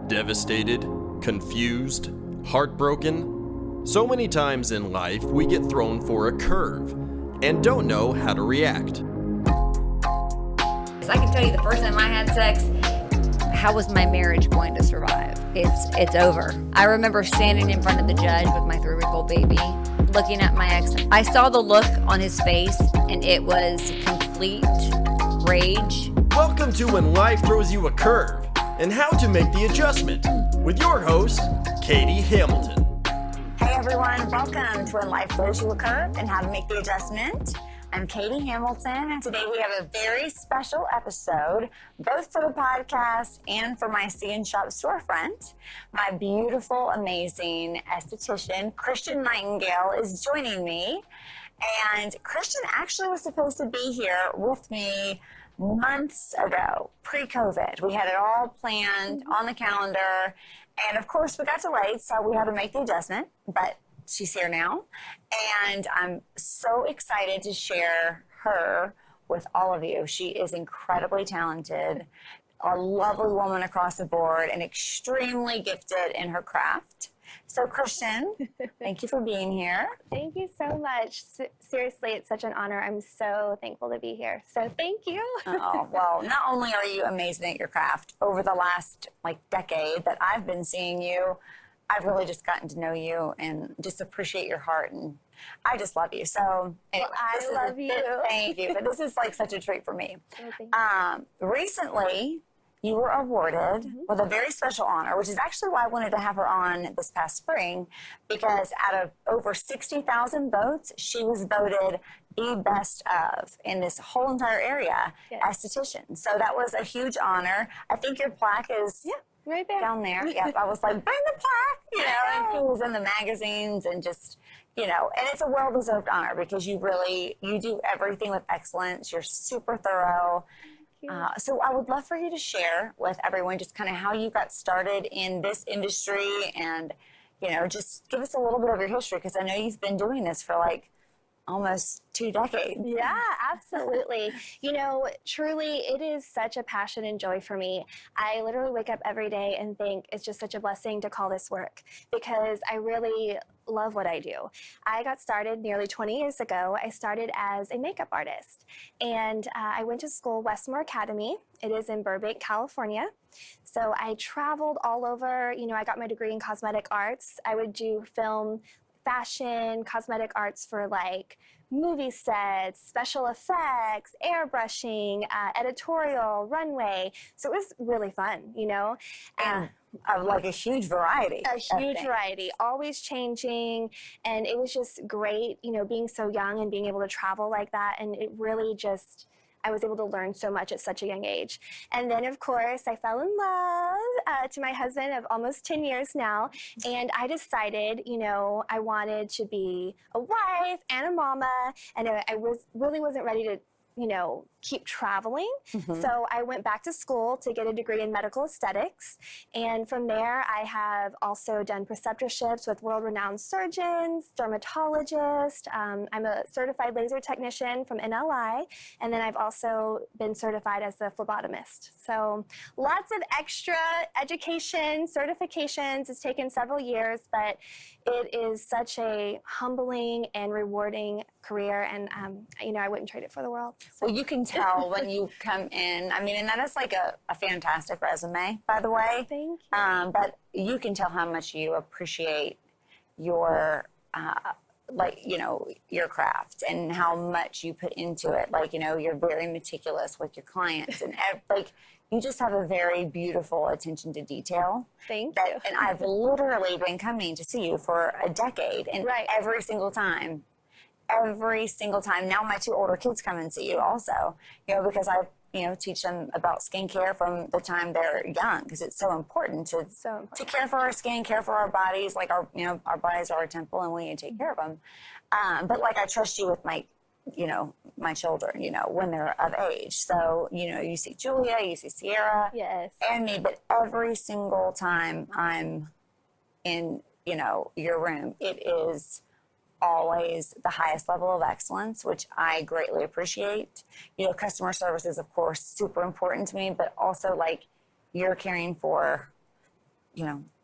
Devastated? Confused? Heartbroken? So many times in life we get thrown for a curve and don't know how to react. I can tell you the first time I had sex, how was my marriage going to survive? It's over. I remember standing in front of the judge with my 3-week-old baby, looking at my ex. I saw the look on his face and it was complete rage. Welcome to When Life Throws You a Curve and How to Make the Adjustment with your host, Katie Hamilton. Hey everyone, welcome to When Life Throws You a Curve and How to Make the Adjustment. I'm Katie Hamilton, and today we have a very special episode, both for the podcast and for my See and Shop storefront. My beautiful, amazing esthetician, Kristian Nightengale, is joining me. And Kristian actually was supposed to be here with me months ago, pre-COVID. We had it all planned on the calendar, and of course we got delayed, so we had to make the adjustment, but she's here now, and I'm so excited to share her with all of you. She is incredibly talented, a lovely woman across the board, and extremely gifted in her craft. So Kristian, thank you for being here. Thank you so much. Seriously, it's such an honor. I'm so thankful to be here. So thank you. Oh, well, not only are you amazing at your craft, over the last decade that I've been seeing you, I've really just gotten to know you and just appreciate your heart, and I just love you. So anyway, I love you. Thank you. But this is such a treat for me. Oh, thank you. Recently, you were awarded with a very special honor, which is actually why I wanted to have her on this past spring, because out of over 60,000 votes, she was voted the best of in this whole entire area, esthetician. So that was a huge honor. I think your plaque is right there. down there. Yeah, I was like, bring the plaque, and she was in the magazines and just, and it's a well-deserved honor because you do everything with excellence. You're super thorough. So I would love for you to share with everyone just kind of how you got started in this industry and, just give us a little bit of your history, because I know you've been doing this for almost 2 decades. Yeah, absolutely. Truly, it is such a passion and joy for me. I literally wake up every day and think it's just such a blessing to call this work, because I really love what I do. I got started nearly 20 years ago. I started as a makeup artist, and I went to school, Westmore Academy. It is in Burbank, California. So I traveled all over. I got my degree in cosmetic arts. I would do film, fashion, cosmetic arts for movie sets, special effects, airbrushing, editorial, runway. So it was really fun, And a huge variety. A huge variety, always changing. And it was just great, being so young and being able to travel like that. And it really I was able to learn so much at such a young age. And then, of course, I fell in love to my husband of almost 10 years now. And I decided, I wanted to be a wife and a mama. And I really wasn't ready to, keep traveling. So I went back to school to get a degree in medical aesthetics. And from there, I have also done preceptorships with world-renowned surgeons, dermatologists. I'm a certified laser technician from NLI. And then I've also been certified as a phlebotomist. So lots of extra education, certifications. It's taken several years, but it is such a humbling and rewarding career. And, I wouldn't trade it for the world. So. Well, you can tell when you come in. And that is a fantastic resume, by the way. Thank you. But you can tell how much you appreciate your, your craft and how much you put into it. You're very meticulous with your clients, and you just have a very beautiful attention to detail. Thank you. And I've literally been coming to see you for a decade, and every single time, now my 2 older kids come and see you also, because I, teach them about skincare from the time they're young, because it's so important to care for our skin, care for our bodies. Our bodies are our temple, and we need to take care of them. But I trust you with my children, when they're of age. So, you see Julia, you see Sierra, and me, but every single time I'm in, your room, it is always the highest level of excellence, which I greatly appreciate. Customer service is, of course, super important to me, but also you're caring for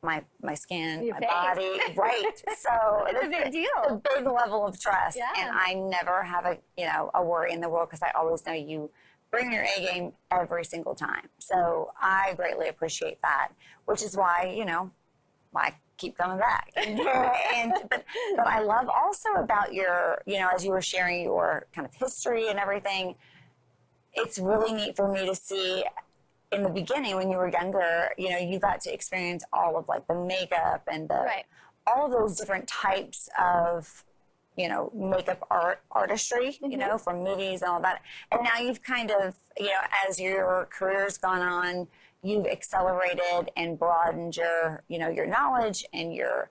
my skin, Your my face. body, right? So It's a big deal. a big level of trust, Yeah. and I never have a worry in the world because I always know you bring your A game every single time. So I greatly appreciate that, which is why I keep coming back. But I love also about your, as you were sharing your kind of history and everything, it's really neat for me to see in the beginning when you were younger, you got to experience all of like the makeup and all of those different types of, makeup artistry, from movies and all that. And now you've kind of, as your career's gone on, you've accelerated and broadened your, your knowledge and your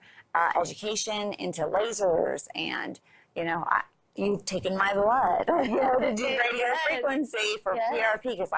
education into lasers, and, you've taken my blood, to do radio frequency for PRP because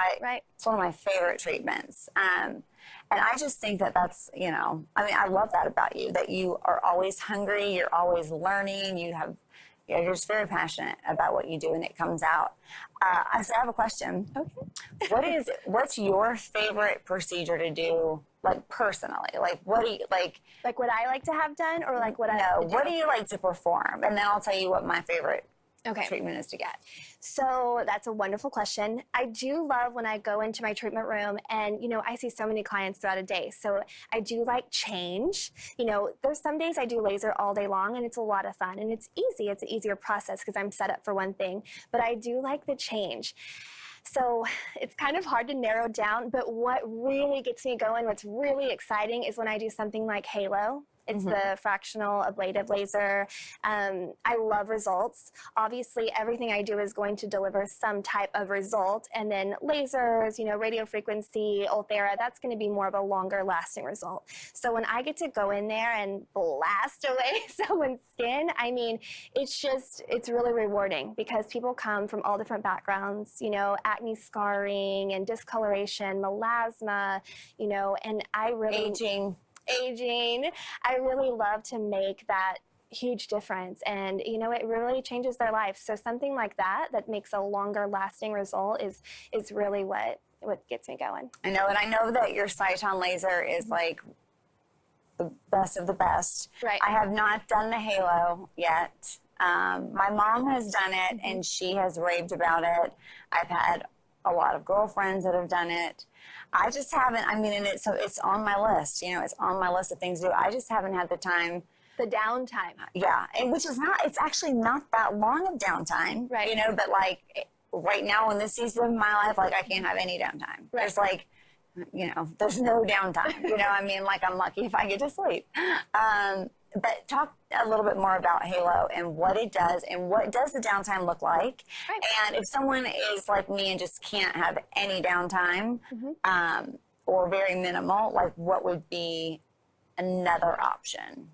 it's one of my favorite treatments. And I just think that that's, I love that about you, that you are always hungry, you're always learning, you're just very passionate about what you do, and it comes out. I have a question. Okay. What's your favorite procedure to do, like personally? Like what do you like? Like what I like to have done, or like what what do you like to perform? And then I'll tell you what my favorite treatment is to get. So that's a wonderful question. I do love when I go into my treatment room and, I see so many clients throughout a day. So I do like change. There's some days I do laser all day long and it's a lot of fun and it's easy. It's an easier process because I'm set up for one thing, but I do like the change. So it's kind of hard to narrow down, but what really gets me going, what's really exciting is when I do something like Halo. It's the fractional ablative laser. I love results. Obviously, everything I do is going to deliver some type of result. And then lasers, radio frequency, Ulthera, that's going to be more of a longer lasting result. So when I get to go in there and blast away someone's skin, it's really rewarding because people come from all different backgrounds, acne scarring and discoloration, melasma, and I really... Aging. I really love to make that huge difference, and it really changes their life. So something like that makes a longer lasting result is really what gets me going. I know, and I know that your Cyton laser is like the best of the best. Right. I have not done the Halo yet. My mom has done it and she has raved about it. I've had a lot of girlfriends that have done it. I just haven't, so it's on my list, it's on my list of things to do. I just haven't had the time. The downtime. Yeah, and it's actually not that long of downtime, right? But like right now in this season of my life, like I can't have any downtime. Right. There's like, there's no downtime, like I'm lucky if I get to sleep. But talk a little bit more about Halo and what it does and what does the downtime look like. Right. And if someone is like me and just can't have any downtime or very minimal, like what would be another option?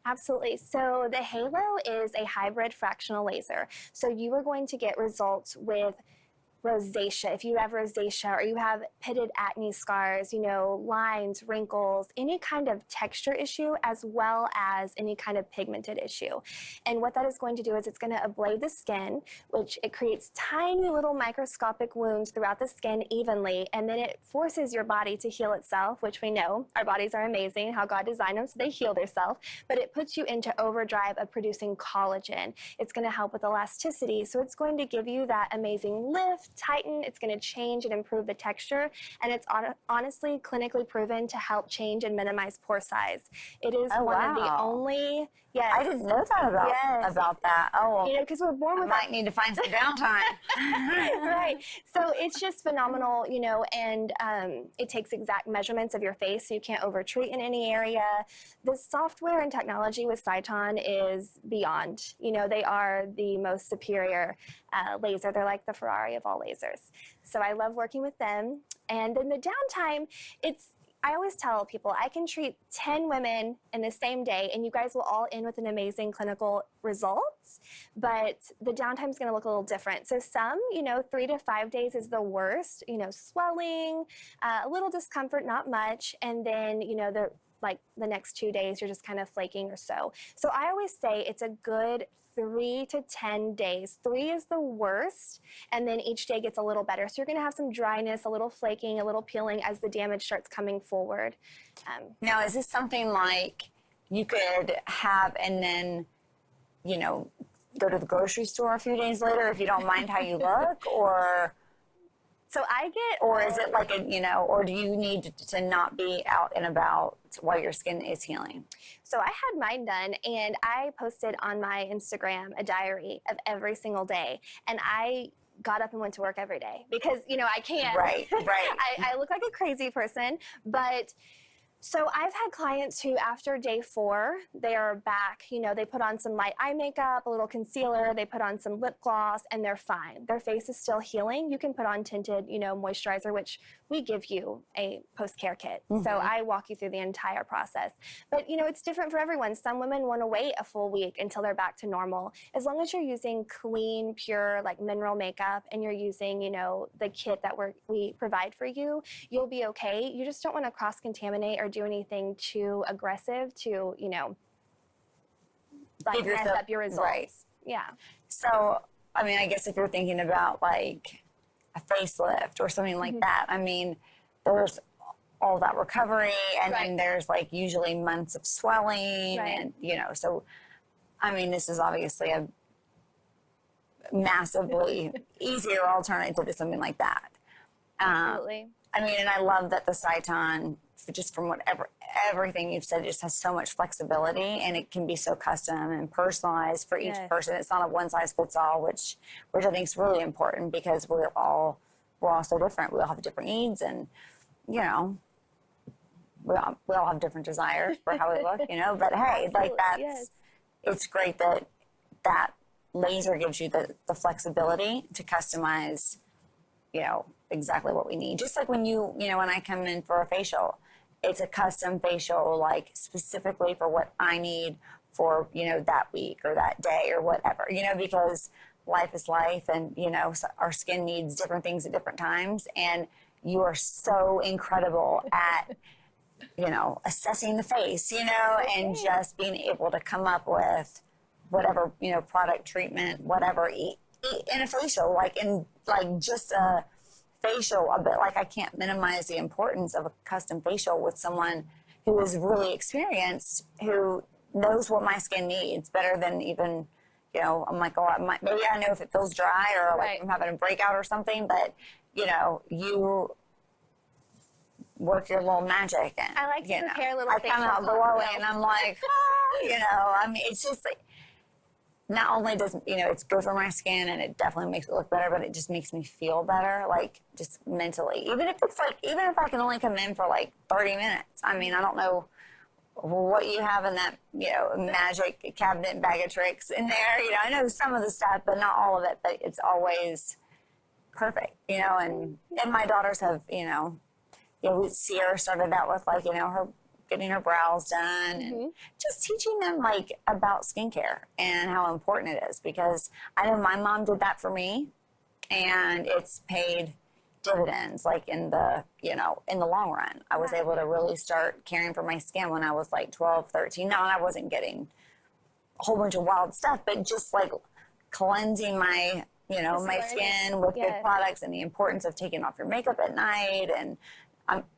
Absolutely. So the Halo is a hybrid fractional laser. So you are going to get results with rosacea, if you have rosacea or you have pitted acne scars, lines, wrinkles, any kind of texture issue as well as any kind of pigmented issue. And what that is going to do is it's going to ablate the skin, which it creates tiny little microscopic wounds throughout the skin evenly, and then it forces your body to heal itself, which we know our bodies are amazing, how God designed them so they heal themselves, but it puts you into overdrive of producing collagen. It's going to help with elasticity, so it's going to give you that amazing lift, tighten, it's going to change and improve the texture, and it's honestly clinically proven to help change and minimize pore size. It is one of the only... Yes. I didn't know that about that. Oh, because we're born with... I might need to find some downtime. Right. So it's just phenomenal, and it takes exact measurements of your face, so you can't overtreat in any area. The software and technology with Cyton is beyond. They are the most superior laser. They're like the Ferrari of all lasers. So I love working with them. And then the downtime, I always tell people I can treat 10 women in the same day and you guys will all end with an amazing clinical results, but the downtime is going to look a little different. So some, 3 to 5 days is the worst, swelling, a little discomfort, not much. And then, like the next 2 days, you're just kind of flaking or so. So I always say it's a good 3 to 10 days. 3 is the worst, and then each day gets a little better. So you're going to have some dryness, a little flaking, a little peeling as the damage starts coming forward. Now, is this something like you could have and then, you know, go to the grocery store a few days later if you don't mind how you look, or... So I get... Or is it like a, you know, or do you need to not be out and about while your skin is healing? So I had mine done, and I posted on my Instagram a diary of every single day, and I got up and went to work every day because, you know, I can't. Right. I look like a crazy person, but... So I've had clients who after day 4, they are back, you know, they put on some light eye makeup, a little concealer, they put on some lip gloss, and they're fine. Their face is still healing. You can put on tinted, you know, moisturizer, which we give you a post-care kit. So I walk you through the entire process. But, you know, it's different for everyone. Some women want to wait a full week until they're back to normal. As long as you're using clean, pure, like mineral makeup, and you're using, you know, the kit that we provide for you, you'll be okay. You just don't want to cross-contaminate or do anything too aggressive to, you know, like mess up your results. Right. Yeah. So, I mean, I guess if you're thinking about like a facelift or something like that, I mean, there's all that recovery, and then there's like usually months of swelling, and, you know, so, I mean, this is obviously a massively easier alternative to something like that. Absolutely. I mean, and I love that the Sciton, just from everything you've said, just has so much flexibility, and it can be so custom and personalized for each person. It's not a one size fits all, which I think is really important because we're all so different. We all have different needs, and, you know, we all have different desires for how we look, you know, but hey, like it's great that laser gives you the flexibility to customize, you know, exactly what we need. Just like when when I come in for a facial, it's a custom facial, like specifically for what I need for, you know, that week or that day or whatever, you know, because life is life, and, you know, so our skin needs different things at different times, and you are so incredible at, you know, assessing the face, you know, and just being able to come up with whatever, you know, product, treatment, whatever, in a facial, like in like just a facial, a bit like I can't minimize the importance of a custom facial with someone who is really experienced, who knows what my skin needs better than even, you know, I'm like, oh, maybe I know if it feels dry or like I'm having a breakout or something, but, you know, you work your little magic, and I like to prepare little things. I come out glowing, and I'm like, you know, I mean, it's just like, not only does, you know, it's good for my skin, and it definitely makes it look better, but it just makes me feel better, like, just mentally. Even if I can only come in for like 30 minutes. I mean, I don't know what you have in that, you know, magic cabinet bag of tricks in there. You know, I know some of the stuff, but not all of it, but it's always perfect, you know, and my daughters have, you know, Sierra started out with, like, you know, her getting her brows done, and just teaching them, like, about skincare and how important it is, because I know my mom did that for me, and it's paid dividends, like, in the, you know, in the long run. I was able to really start caring for my skin when I was like 12, 13. No, I wasn't getting a whole bunch of wild stuff, but just like cleansing my, you know, my skin with good products, and the importance of taking off your makeup at night. And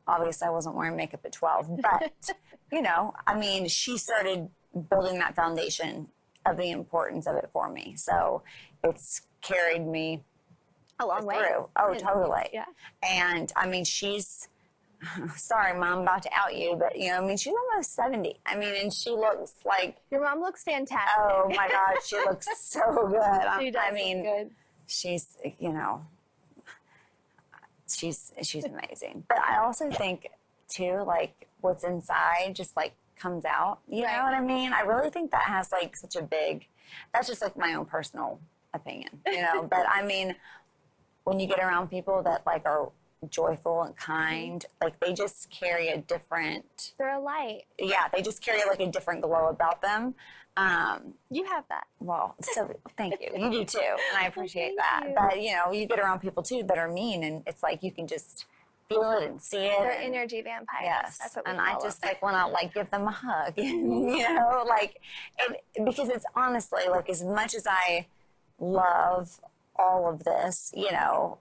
obviously I wasn't wearing makeup at 12, but, you know, I mean, she started building that foundation of the importance of it for me. So it's carried me a long way. Oh, totally. Yeah. And I mean, she's, sorry, Mom, I'm about to out you, but, you know, I mean, she's almost 70. I mean, and she looks like. Your mom looks fantastic. Oh my God, she looks so good. She does look good. She's, you know, she's amazing. But I also think too, like, what's inside just like comes out. You know what I mean? I really think that has like such a big, that's just like my own personal opinion, you know, but I mean, when you get around people that like are joyful and kind, like they just carry a different. They're a light. Yeah, they just carry like a different glow about them. You have that. Well, so thank you. You do too, and I appreciate that. You. But you know, you get around people too that are mean, and it's like you can just feel it and see it. They're energy vampires. Yes, That's what we and call I just them. like want to like give them a hug, you know, like, because it's honestly like as much as I love all of this, you know,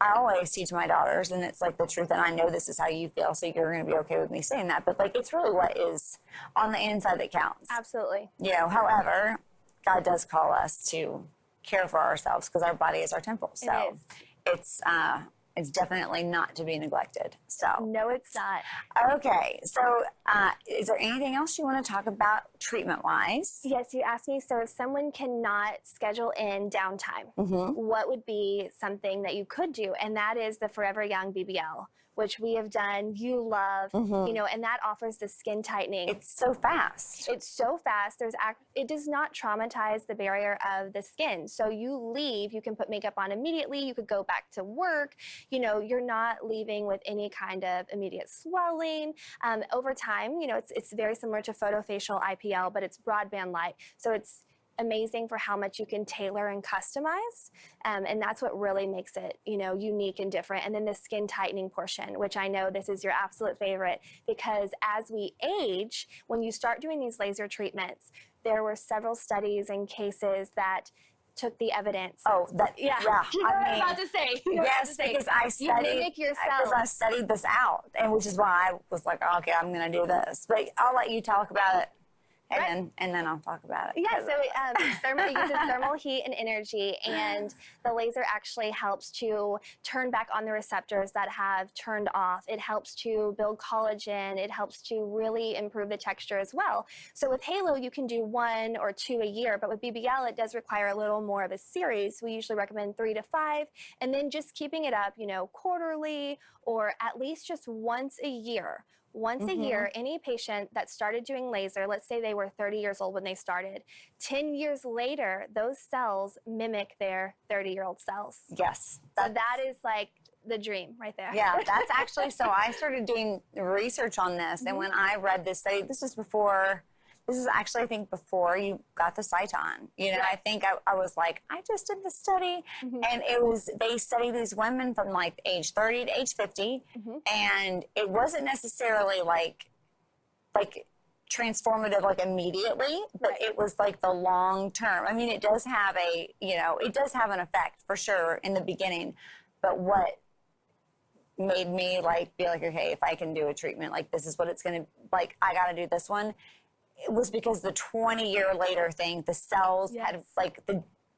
I always teach my daughters, and it's like the truth, and I know this is how you feel, so you're going to be okay with me saying that, but like it's really what is on the inside that counts. Absolutely. You know, however, God does call us to care for ourselves because our body is our temple. So It is. it's definitely not to be neglected. So No, it's not. okay, so is there anything else you want to talk about treatment-wise? Yes, you asked me, so if someone cannot schedule in downtime, what would be something that you could do? And that is the Forever Young BBL, which we have done, you love, you know, and that offers the skin tightening. It's so fast. It's so fast. It does not traumatize the barrier of the skin. So you leave, you can put makeup on immediately, you could go back to work, you know, you're not leaving with any kind of immediate swelling. Over time, you know, it's very similar to photofacial IPL, but it's broadband light. So it's amazing for how much you can tailor and customize. And that's what really makes it, you know, unique and different. And then the skin tightening portion, which I know this is your absolute favorite, because as we age, when you start doing these laser treatments, there were several studies and cases that took the evidence. Oh, that, yeah. You know what I'm about to say. Yes, because I studied this out, and which is why I was like, okay, I'm going to do this. But I'll let you talk about it. And then I'll talk about it. Yeah, so it uses thermal heat and energy, and the laser actually helps to turn back on the receptors that have turned off. It helps to build collagen. It helps to really improve the texture as well. So with Halo, you can do 1 or 2 a year, but with BBL, it does require a little more of a series. We usually recommend 3 to 5, and then just keeping it up, you know, quarterly or at least just once a year. Once a year, any patient that started doing laser, let's say they were 30 years old when they started, 10 years later, those cells mimic their 30-year-old cells. Yes. So that is like the dream right there. Yeah, that's actually, so I started doing research on this, and when I read this study, this is actually, I think, before you got the site on. You know, I think I was like, I just did the study, and they studied these women from like age 30 to age 50, and it wasn't necessarily like transformative like immediately, but it was like the long term. I mean, it does have it does have an effect for sure in the beginning, but what made me like be like, okay, if I can do a treatment, like this is what it's going to, like, I got to do this one. It was because the 20-year later thing, the cells had like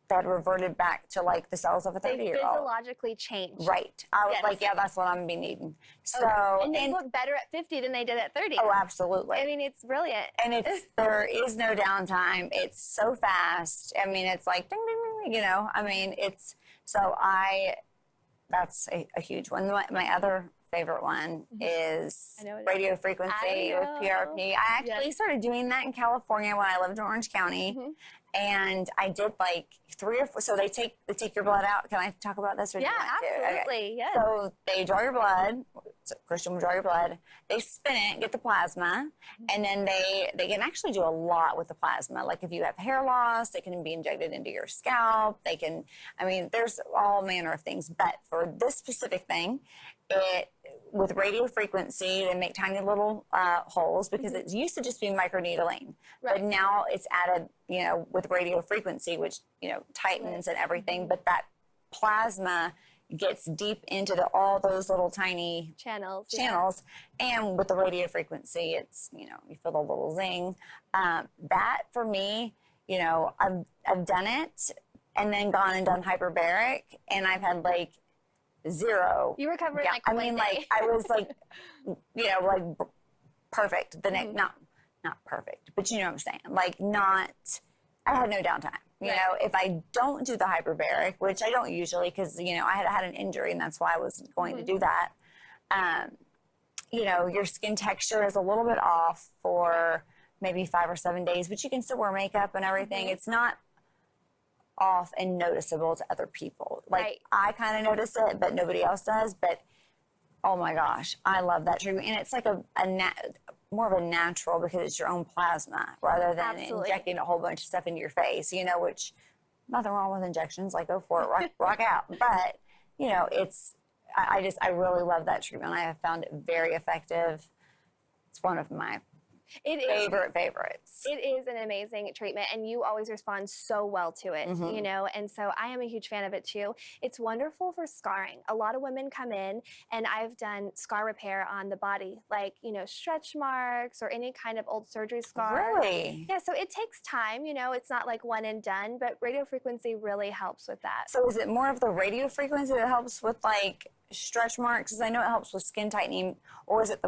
that reverted back to like the cells of a 30-year-old. They physiologically changed. Right. I was like, yeah, that's what I'm gonna be needing. So and they look better at 50 than they did at 30. Oh, absolutely. I mean, it's brilliant. And there is no downtime. It's so fast. I mean, it's like ding, ding, ding, you know. I mean, that's a huge one. My other favorite one is radio frequency with PRP. I actually started doing that in California when I lived in Orange County. And I did like 3 or 4. So they take your blood out. Can I talk about this? Or Yeah, do you want to? absolutely. Okay. Yes. So they draw your blood. So Kristian will draw your blood. They spin it, get the plasma, and then they can actually do a lot with the plasma. Like if you have hair loss, it can be injected into your scalp. There's all manner of things. But for this specific thing, with radio frequency, they make tiny little holes because it used to just be microneedling. But now it's added, with radio frequency, which, tightens and everything. But that plasma gets deep into all those little tiny channels. And with the radio frequency, it's, you feel the little zing. That for me, I've done it and then gone and done hyperbaric, and I've had like 0. You recovered like I one mean, day. like I was like, like perfect. The next, not perfect, but you know what I'm saying. Like I had no downtime. You know, if I don't do the hyperbaric, which I don't usually, because I had an injury and that's why I was going to do that. Your skin texture is a little bit off for maybe 5 or 7 days, but you can still wear makeup and everything. It's not off and noticeable to other people. Like I kind of notice it, but nobody else does. But oh my gosh, I love that treatment, and it's like more of a natural because it's your own plasma rather than injecting a whole bunch of stuff into your face. Which nothing wrong with injections. Like go for it, rock out. But it's I really love that treatment. I have found it very effective. It's one of my favorites. It is an amazing treatment, and you always respond so well to it, you know, and so I am a huge fan of it too. It's wonderful for scarring. A lot of women come in, and I've done scar repair on the body, like, you know, stretch marks or any kind of old surgery scar. Really? Yeah, so it takes time, you know, it's not like one and done, but radio frequency really helps with that. So is it more of the radio frequency that helps with like stretch marks? Because I know it helps with skin tightening, or is it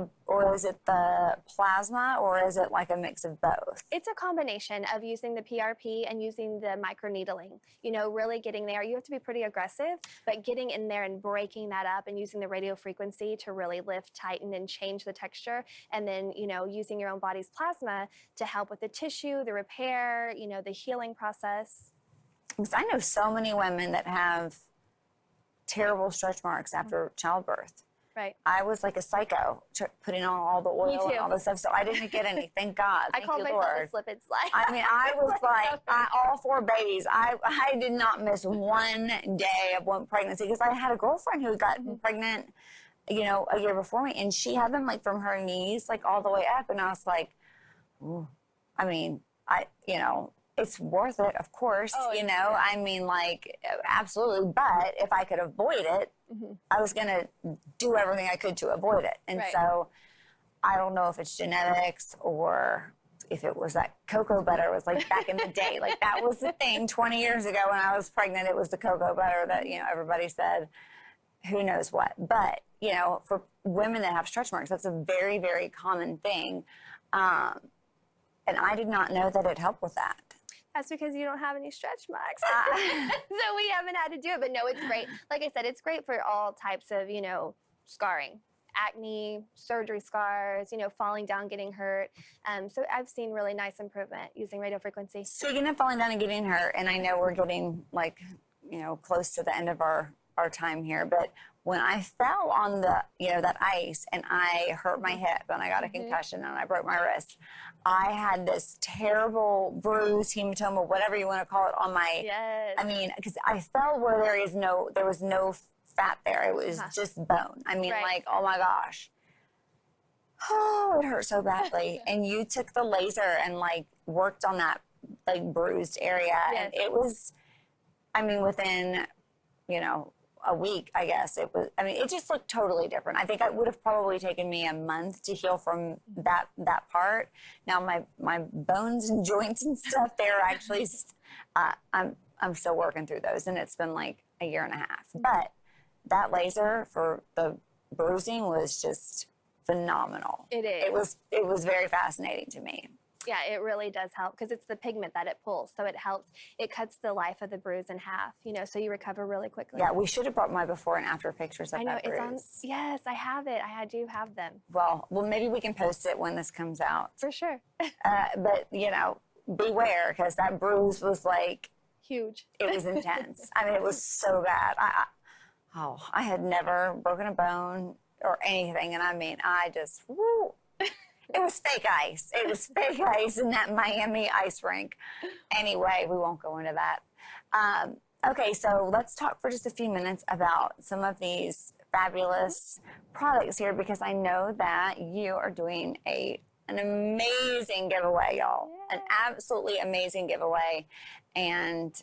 the plasma, or is it like a mix of both? It's a combination of using the PRP and using the microneedling. You know, really getting there. You have to be pretty aggressive, but getting in there and breaking that up and using the radio frequency to really lift, tighten, and change the texture. And then, you know, using your own body's plasma to help with the tissue, the repair, you know, the healing process. Because I know so many women that have terrible stretch marks after childbirth. Right. I was like a psycho, putting on all the oil and all this stuff, so I didn't get any. Thank God. I called myself a slip and slide. I mean, I was like, all 4 babies. I did not miss one day of one pregnancy, because I had a girlfriend who got pregnant, you know, a year before me, and she had them like from her knees, like all the way up, and I was like, ooh. I mean, you know, it's worth it, of course, you know, I mean, like, absolutely. But if I could avoid it, I was going to do everything I could to avoid it. And so I don't know if it's genetics or if it was that cocoa butter was like back in the day, like that was the thing 20 years ago when I was pregnant. It was the cocoa butter that, you know, everybody said, who knows what. But, you know, for women that have stretch marks, that's a very, very common thing. And I did not know that it helped with that. That's because you don't have any stretch marks. So we haven't had to do it, but no, it's great. Like I said, it's great for all types of, you know, scarring, acne, surgery scars, you know, falling down, getting hurt. So I've seen really nice improvement using radio frequency. Speaking of falling down and getting hurt, and I know we're getting like, you know, close to the end of our time here, but when I fell on the, you know, that ice and I hurt my hip and I got a concussion and I broke my wrist, I had this terrible bruise, hematoma, whatever you want to call it, on my, I mean, because I fell where there was no fat there. It was just bone. I mean, like, oh my gosh. Oh, it hurt so badly. And you took the laser and like worked on that like bruised area. And it was, I mean, within, you know, a week, I guess it was. I mean, it just looked totally different. I think it would have probably taken me a month to heal from that part. Now my bones and joints and stuff, they're actually, I'm still working through those, and it's been like a year and a half. But that laser for the bruising was just phenomenal. It is. It was very fascinating to me. Yeah, it really does help because it's the pigment that it pulls. So it helps. It cuts the life of the bruise in half, you know, so you recover really quickly. Yeah, we should have brought my before and after pictures of that bruise. It's on. Yes, I have it. I do have them. Well, maybe we can post it when this comes out. For sure. But, you know, beware, because that bruise was like... huge. It was intense. I mean, it was so bad. I had never broken a bone or anything. And I mean, I just, woo. It was fake ice. It was fake ice in that Miami ice rink. Anyway, we won't go into that. Okay, so let's talk for just a few minutes about some of these fabulous products here, because I know that you are doing an amazing giveaway, y'all. An absolutely amazing giveaway. And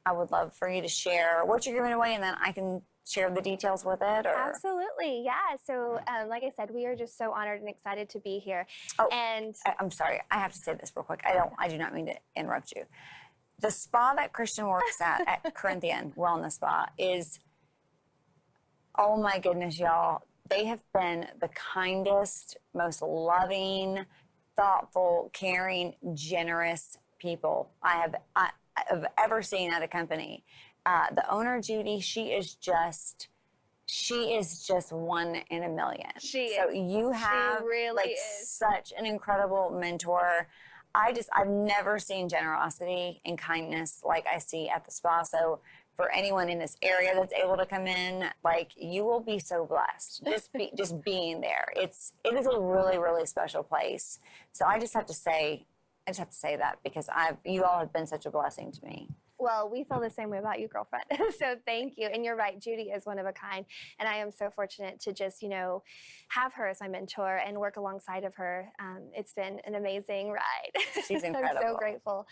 I would love for you to share what you're giving away, and then I can share the details with it. Or... Absolutely, yeah. So, like I said, we are just so honored and excited to be here. Oh, and I'm sorry, I have to say this real quick. I do not mean to interrupt you. The spa that Kristian works at Corinthian Wellness Spa is, oh my goodness, y'all. They have been the kindest, most loving, thoughtful, caring, generous people I have ever seen at a company. The owner, Judy, she is just one in a million. So you have really such an incredible mentor. I've never seen generosity and kindness like I see at the spa. So for anyone in this area that's able to come in, like, you will be so blessed just being there. It is a really, really special place. So I just have to say that because you all have been such a blessing to me. Well, we feel the same way about you, girlfriend. So thank you. And you're right, Judy is one of a kind. And I am so fortunate to just, have her as my mentor and work alongside of her. It's been an amazing ride. She's incredible. I'm so grateful.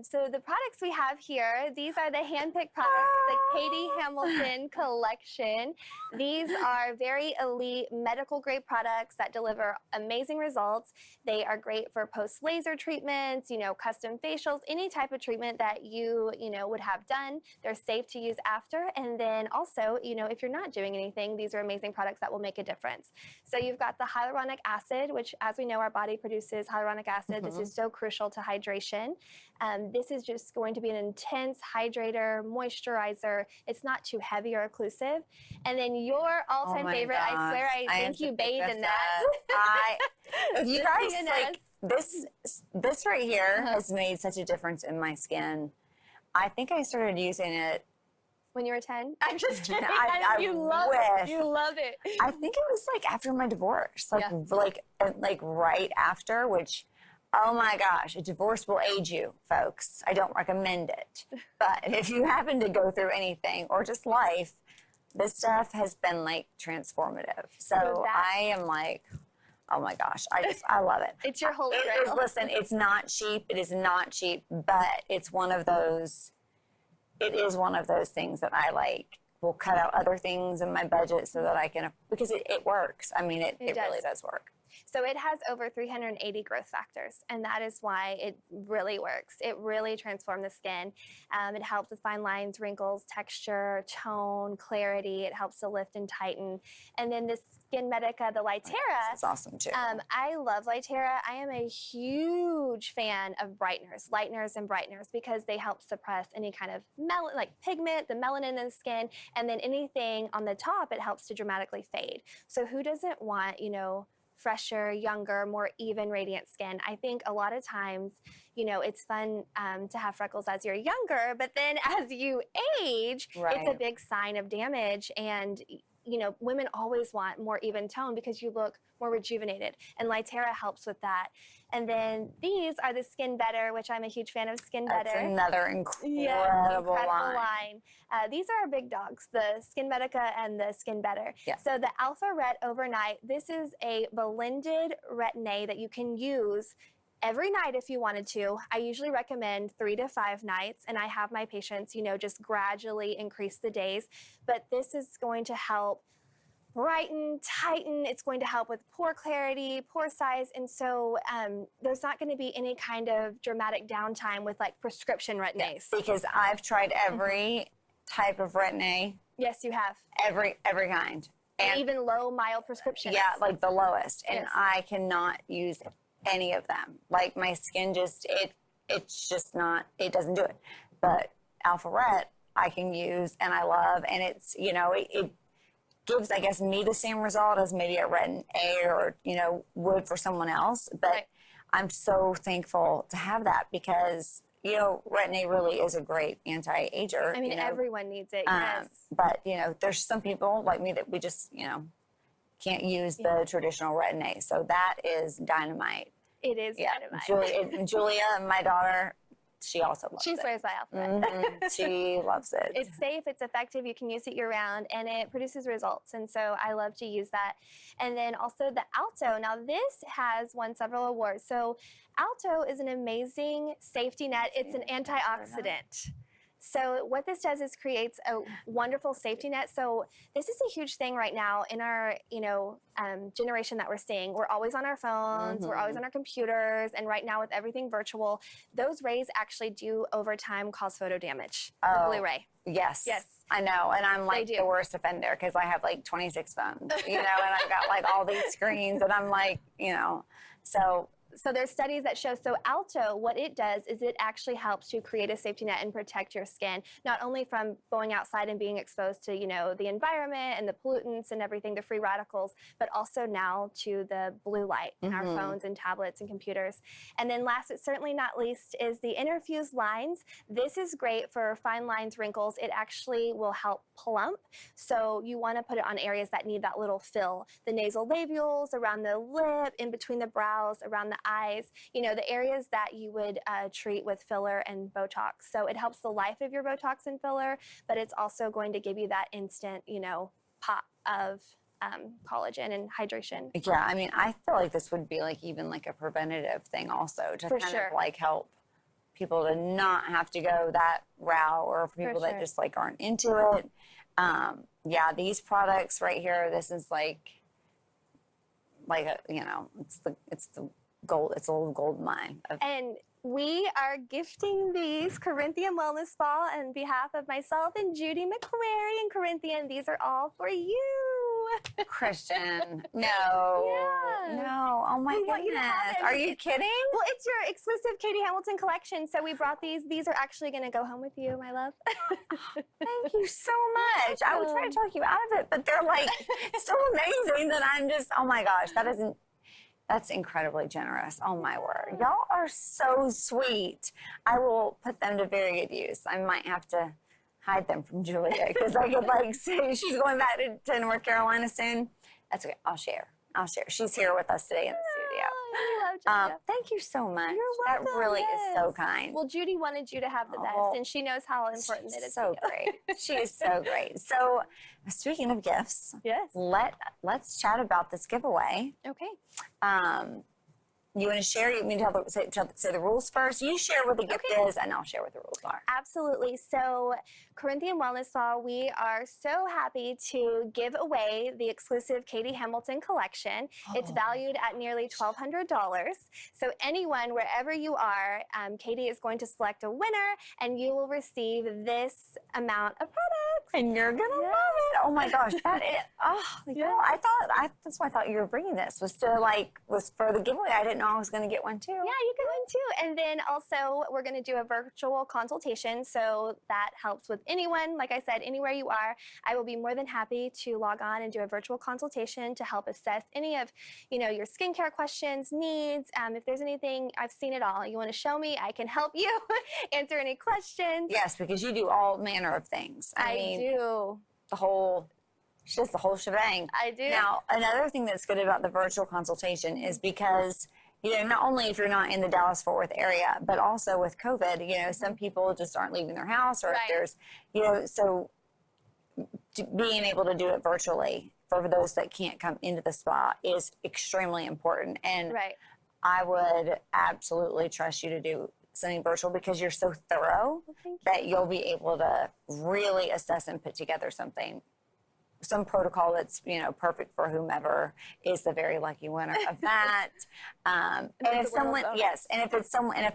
So the products we have here, these are the handpicked products, the Katie Hamilton collection. These are very elite medical grade products that deliver amazing results. They are great for post-laser treatments, custom facials, any type of treatment that you would have done. They're safe to use after. And then also, if you're not doing anything, these are amazing products that will make a difference. So you've got the hyaluronic acid, which, as we know, our body produces hyaluronic acid. This is so crucial to hydration. This is just going to be an intense hydrator, moisturizer. It's not too heavy or occlusive. And then your all-time favorite, gosh. I swear, I think you bathe in that. You guys, this right here has made such a difference in my skin. I think I started using it when you were 10. I'm just kidding. You love it. I think it was like after my divorce, like right after, which, oh my gosh, a divorce will age you, folks. I don't recommend it. But if you happen to go through anything or just life, this stuff has been like transformative. So I am like, oh my gosh, I love it. It's your holy grail. Listen, it's not cheap. It is not cheap, but it's one of those, it is one of those things that I will cut out other things in my budget so that I can, because it works. I mean, it really does work. So it has over 380 growth factors, and that is why it really works. It really transforms the skin. It helps with fine lines, wrinkles, texture, tone, clarity. It helps to lift and tighten. And then this Skin Medica, the Lytera. That's awesome too. I love Lytera. I am a huge fan of lighteners and brighteners, because they help suppress any kind of pigment, the melanin in the skin, and then anything on the top, it helps to dramatically fade. So who doesn't want, fresher, younger, more even, radiant skin? I think a lot of times, it's fun to have freckles as you're younger, but then as you age, it's a big sign of damage. And women always want more even tone because you look more rejuvenated, and Lytera helps with that. And then these are the Skin Better, which I'm a huge fan of Skin Better. That's another incredible line. These are our big dogs, the Skin Medica and the Skin Better. Yeah. So the Alpha Ret Overnight, this is a blended retin-A that you can use every night if you wanted to. I usually recommend 3 to 5 nights, and I have my patients, just gradually increase the days. But this is going to help brighten, tighten. It's going to help with pore clarity, pore size. And so there's not going to be any kind of dramatic downtime with prescription retin-A's. Yeah, because I've tried every type of retin-A. Yes, you have. Every kind. And even low, mild prescriptions. Yeah, like the lowest. And I cannot use any of them. Like my skin it's just not, it doesn't do it. But Alpha Ret I can use and I love, and it's, it gives, I guess, me the same result as maybe a retin-A or, would for someone else. But I'm so thankful to have that because, retin-A really is a great anti-ager. I mean, everyone needs it, yes. But, there's some people like me that we just, can't use the traditional retin-A. So that is dynamite. It is dynamite. Julia, my daughter, she also loves it. She swears by Alpha Ret. She loves it. It's safe, it's effective, you can use it year-round, and it produces results. And so I love to use that. And then also the Alto. Now this has won several awards. So Alto is an amazing safety net. It's an antioxidant. So what this does is creates a wonderful safety net. So this is a huge thing right now in our, generation that we're seeing. We're always on our phones, we're always on our computers, and right now with everything virtual, those rays actually do over time cause photo damage. The blue ray. Yes. I know, and I'm like the worst offender because I have 26 phones, and I've got all these screens, and I'm So there's studies that show, so Alto, what it does is it actually helps to create a safety net and protect your skin, not only from going outside and being exposed to, the environment and the pollutants and everything, the free radicals, but also now to the blue light in our phones and tablets and computers. And then last, but certainly not least, is the Interfuse lines. This is great for fine lines, wrinkles. It actually will help plump. So you want to put it on areas that need that little fill. The nasal labials, around the lip, in between the brows, around the eyes, the areas that you would treat with filler and Botox. So it helps the life of your Botox and filler, but it's also going to give you that instant, pop of collagen and hydration. Yeah, I mean, I feel like this would be like even like a preventative thing also to For kind sure. of like help people to not have to go that route, or for people that just like aren't into it. Yeah, these products right here, this is like a, it's the gold, it's a little gold mine. And we are gifting these Corinthian Wellness Spa on behalf of myself and Judy McCrary and Corinthian. These are all for you. Kristian, no. Yeah. No, oh my goodness. Are you kidding? Well, it's your exclusive Katie Hamilton collection, so we brought these. These are actually going to go home with you, my love. Thank you so much. I would try to talk you out of it, but they're like so amazing that I'm just, oh my gosh, that's incredibly generous. Oh my word. Y'all are so sweet. I will put them to very good use. I might have to hide them from Julia because I could like say she's going back to North Carolina soon. That's okay. I'll share. She's here with us today in the studio. I love Julia. Thank you so much. You're welcome. That really is so kind. Well, Judy wanted you to have the best, and she knows how important it is. So great. She is so great. So, speaking of gifts, Yes. let's chat about this giveaway. Okay. You want to share? You mean to say the rules first? You share what the gift is, and I'll share what the rules are. Absolutely. So, Corinthian Wellness Spa, we are so happy to give away the exclusive Katie Hamilton collection. It's valued at nearly $1,200. So, anyone, wherever you are, Katie is going to select a winner, and you will receive this amount of products. And you're gonna love it. Oh my gosh, that is. That's why I thought you were bringing this was for the giveaway. I didn't know I was gonna get one too. Yeah, you can win too. And then also we're going to do a virtual consultation. So that helps with anyone. Like I said, anywhere you are, I will be more than happy to log on and do a virtual consultation to help assess any of, your skincare questions, needs. If there's anything, I've seen it all. You want to show me, I can help you answer any questions. Yes, because you do all manner of things. I mean, do. She does the whole shebang. I do. Now, another thing that's good about the virtual consultation is because, not only if you're not in the Dallas-Fort Worth area, but also with COVID, some people just aren't leaving their house, or if there's, so being able to do it virtually for those that can't come into the spa is extremely important. And I would absolutely trust you to do something virtual because you're so thorough that you'll be able to really assess and put together some protocol that's, perfect for whomever is the very lucky winner of that. And if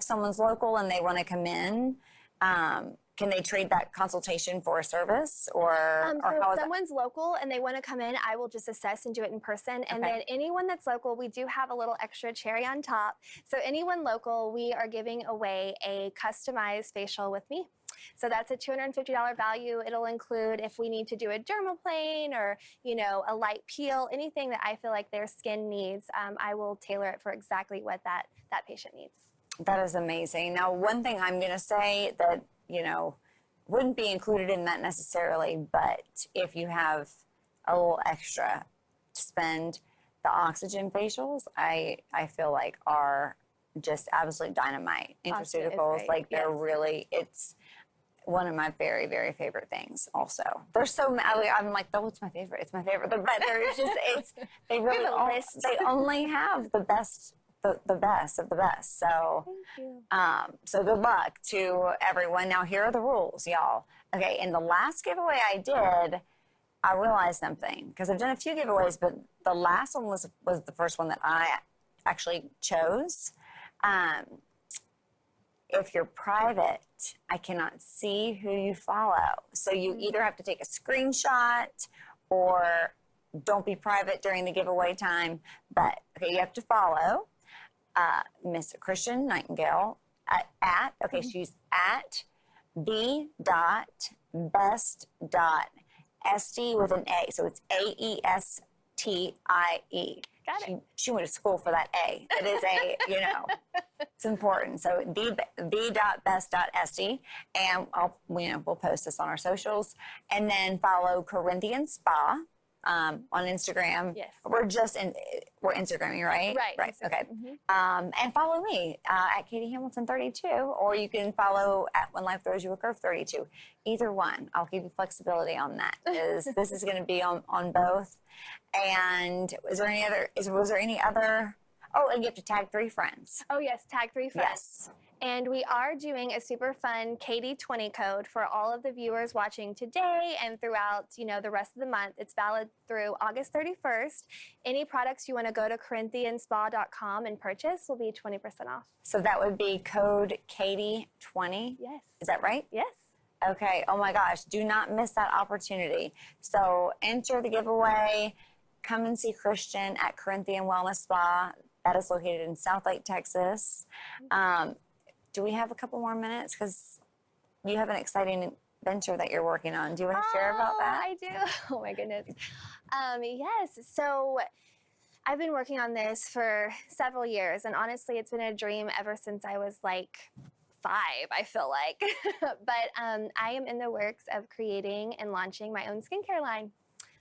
someone's local and they want to come in, can they trade that consultation for a service or so how if is someone's local and they want to come in, I will just assess and do it in person. And then anyone that's local, we do have a little extra cherry on top. So anyone local, we are giving away a customized facial with me. So that's a $250 value. It'll include if we need to do a dermaplane or, a light peel, anything that I feel like their skin needs, I will tailor it for exactly what that patient needs. That is amazing. Now, one thing I'm going to say that, wouldn't be included in that necessarily, but if you have a little extra to spend, the oxygen facials, I feel like are just absolute dynamite. Intraceuticals, they're really, it's one of my very, very favorite things also. They're so, I'm like, oh, it's my favorite. It's my favorite. But there's just, they really, they only have the best, the best of the best. So, Thank you. So good luck to everyone. Now, here are the rules, y'all. Okay, in the last giveaway I did, I realized something because I've done a few giveaways, but the last one was the first one that I actually chose. If you're private, I cannot see who you follow. So you either have to take a screenshot or don't be private during the giveaway time. But okay, you have to follow Mrs.Kristian Nightengale she's at b.best.aestie with an A. So it's AESTIE. Got it. She went to school for that A. It is it's important. So b.best.aestie, and we'll post this on our socials. And then follow Corinthian Spa on Instagram. Yes. We're Instagramming, right? Right. Okay. Mm-hmm. And follow me at Katie Hamilton 32, or you can follow at When Life Throws You a Curve 32. Either one. I'll give you flexibility on that, because this is going to be on both. And was there any other? Oh, and you have to tag 3 friends. Oh, yes, tag 3 friends. Yes. And we are doing a super fun Katie 20 code for all of the viewers watching today and throughout, the rest of the month. It's valid through August 31st. Any products you want to go to CorinthianSpa.com and purchase will be 20% off. So that would be code Katie20. Yes. Is that right? Yes. Okay. Oh my gosh. Do not miss that opportunity. So enter the giveaway. Come and see Kristian at Corinthian Wellness Spa. That is located in South Lake, Texas. Do we have a couple more minutes? Because you have an exciting venture that you're working on. Do you want to share about that? I do. Oh my goodness. Yes. So I've been working on this for several years, and honestly, it's been a dream ever since I was like 5, I feel like. But I am in the works of creating and launching my own skincare line.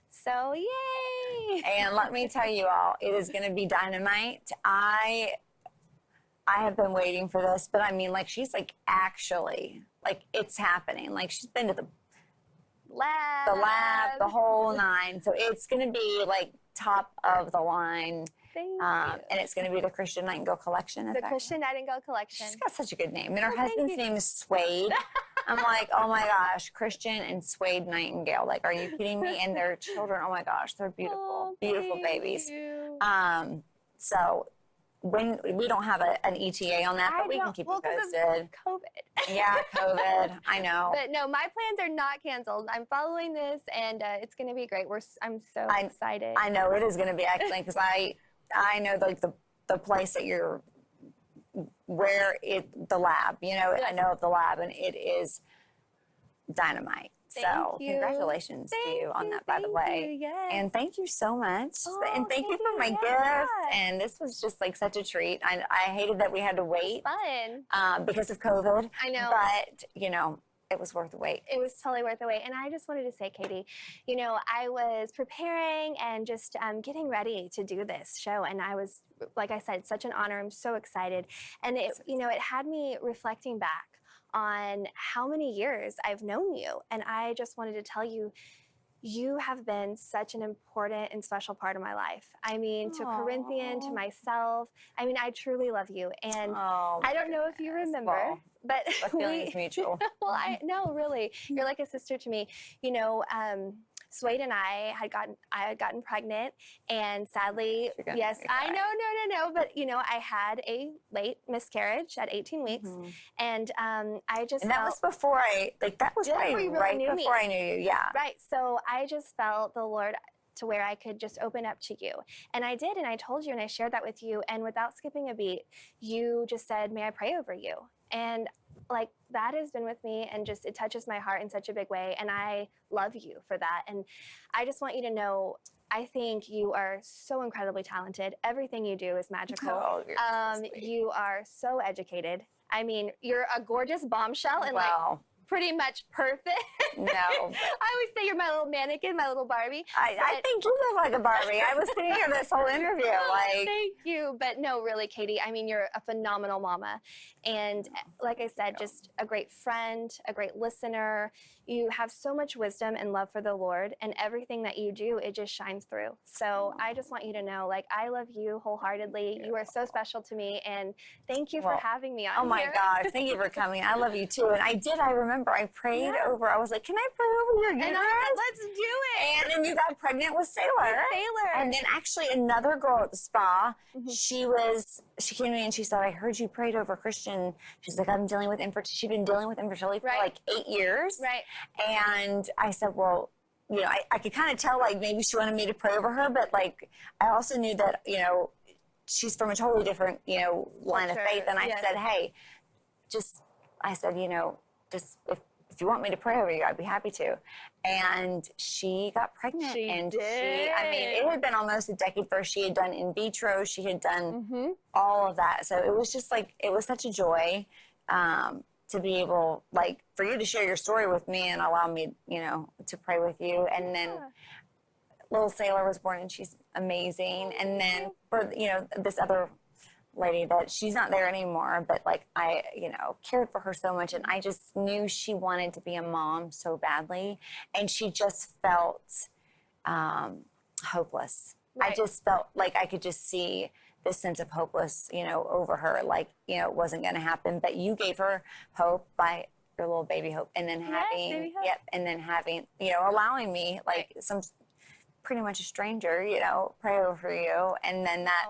So yay! And let me tell you all, it is going to be dynamite. I have been waiting for this, but I mean, like, she's like actually, like, it's happening. Like, she's been to the lab, the whole 9. So it's going to be like top of the line. Thank you. And it's going to be the Kristian Nightengale collection. The Kristian Nightengale collection. She's got such a good name. And her Thank husband's you. name is Suede. I'm like, oh my gosh, Kristian and Suede Nightingale. Like, are you kidding me? And their children, oh my gosh, they're beautiful, beautiful babies. You. So when we don't have an ETA on that, but we can keep you posted. COVID. Yeah, COVID. I know. But no, my plans are not canceled. I'm following this, and it's going to be great. I'm so excited. I know it is going to be excellent, because I know like the place that you're, the lab. Yes. I know of the lab, and it is dynamite. Thank you. Congratulations to you on that, by the way. Yes. And thank you so much. Oh, and thank you for my gift. And this was just like such a treat. I hated that we had to wait Fun. because of COVID. I know. But, it was worth the wait. It was totally worth the wait. And I just wanted to say, Katie, I was preparing and just getting ready to do this show. And I was, like I said, such an honor. I'm so excited. And it had me reflecting back on how many years I've known you. And I just wanted to tell you, you have been such an important and special part of my life. I mean, to Corinthian, to myself. I mean, I truly love you. And I don't know if you remember, but the feeling is mutual. Well, no, really. You're like a sister to me. Suede and I had gotten pregnant, and sadly, yes, I know, no, but I had a late miscarriage at 18 weeks, and I just and that was before that was right before I knew you, yeah. Right, so I just felt the Lord to where I could just open up to you, and I did, and I told you, and I shared that with you, and without skipping a beat, you just said, "May I pray over you?" And like, that has been with me, and just it touches my heart in such a big way, and I love you for that. And I just want you to know, I think you are so incredibly talented. Everything you do is magical. Oh, you're so sweet. You are so educated. I mean, you're a gorgeous bombshell, and like pretty much perfect. No. I always say you're my little mannequin, my little Barbie. I think you look like a Barbie. I was sitting here this whole interview like. Thank you. But no, really, Katie, I mean, you're a phenomenal mama. And like I said, just a great friend, a great listener. You have so much wisdom and love for the Lord, and everything that you do, it just shines through. So I just want you to know, like, I love you wholeheartly. You are so special to me, and thank you for having me on Oh my here. gosh, thank you for coming. I love you too. And I remember I prayed over, I was like, can I pray over your uterus? And I said, let's do it. And then you got pregnant with Sailor. And then actually another girl at the spa, she came to me and she said, I heard you prayed over Kristian. She's like, she'd been dealing with infertility for like 8 years. Right. And I said, well, I could kind of tell, like, maybe she wanted me to pray over her, but like, I also knew that, she's from a totally different, line of faith. And I said, hey, just if you want me to pray over you, I'd be happy to. And she got pregnant. It had been almost a decade first. She had done in vitro. She had done all of that. So it was just like, it was such a joy to be able, like, for you to share your story with me and allow me, to pray with you. And then little Sailor was born, and she's amazing. And then for, this other lady that she's not there anymore, but like I, cared for her so much, and I just knew she wanted to be a mom so badly, and she just felt hopeless. Right. I just felt like I could just see this sense of hopeless, over her, like, it wasn't going to happen. But you gave her hope by your little baby Hope, and then having, allowing me, like, some pretty much a stranger, pray over you, and then that,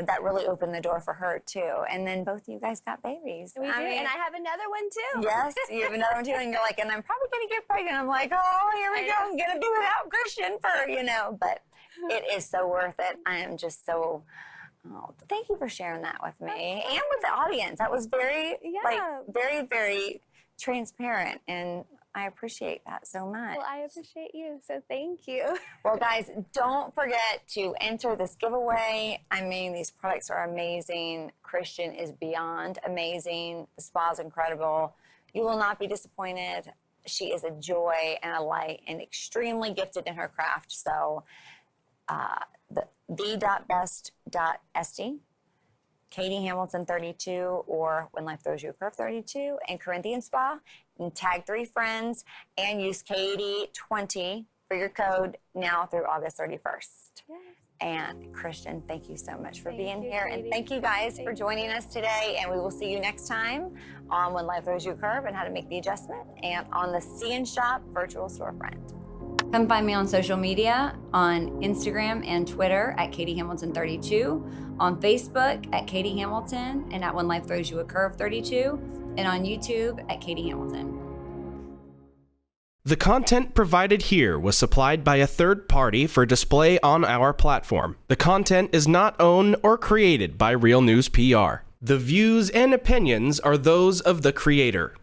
that really opened the door for her too. And then both of you guys got babies. We do, and I have another one too. Yes, you have another one too, and you're like, and I'm probably gonna get pregnant. I'm like, oh, here we go. I'm gonna be without Kristian for, but it is so worth it. I am just so. Oh, thank you for sharing that with me and with the audience. That was very, very, very transparent, and I appreciate that so much. Well, I appreciate you, so thank you. Well, guys, don't forget to enter this giveaway. I mean, these products are amazing. Kristian is beyond amazing. The spa is incredible. You will not be disappointed. She is a joy and a light and extremely gifted in her craft. So, the.best.aestie, Katie Hamilton 32, or When Life Throws You a Curve 32, and Corinthian Spa, and tag 3 friends, and use Katie20 for your code now through August 31st. Yes. And Kristian, thank you so much for being here. Katie. And thank you guys for joining us today. And we will see you next time on When Life Throws You a Curve and How to Make the Adjustment, and on the See and Shop virtual storefront. Come find me on social media, on Instagram and Twitter at Katie Hamilton 32, on Facebook at Katie Hamilton, and at When Life Throws You a Curve 32, and on YouTube at Katie Hamilton. The content provided here was supplied by a third party for display on our platform. The content is not owned or created by Real News PR. The views and opinions are those of the creator.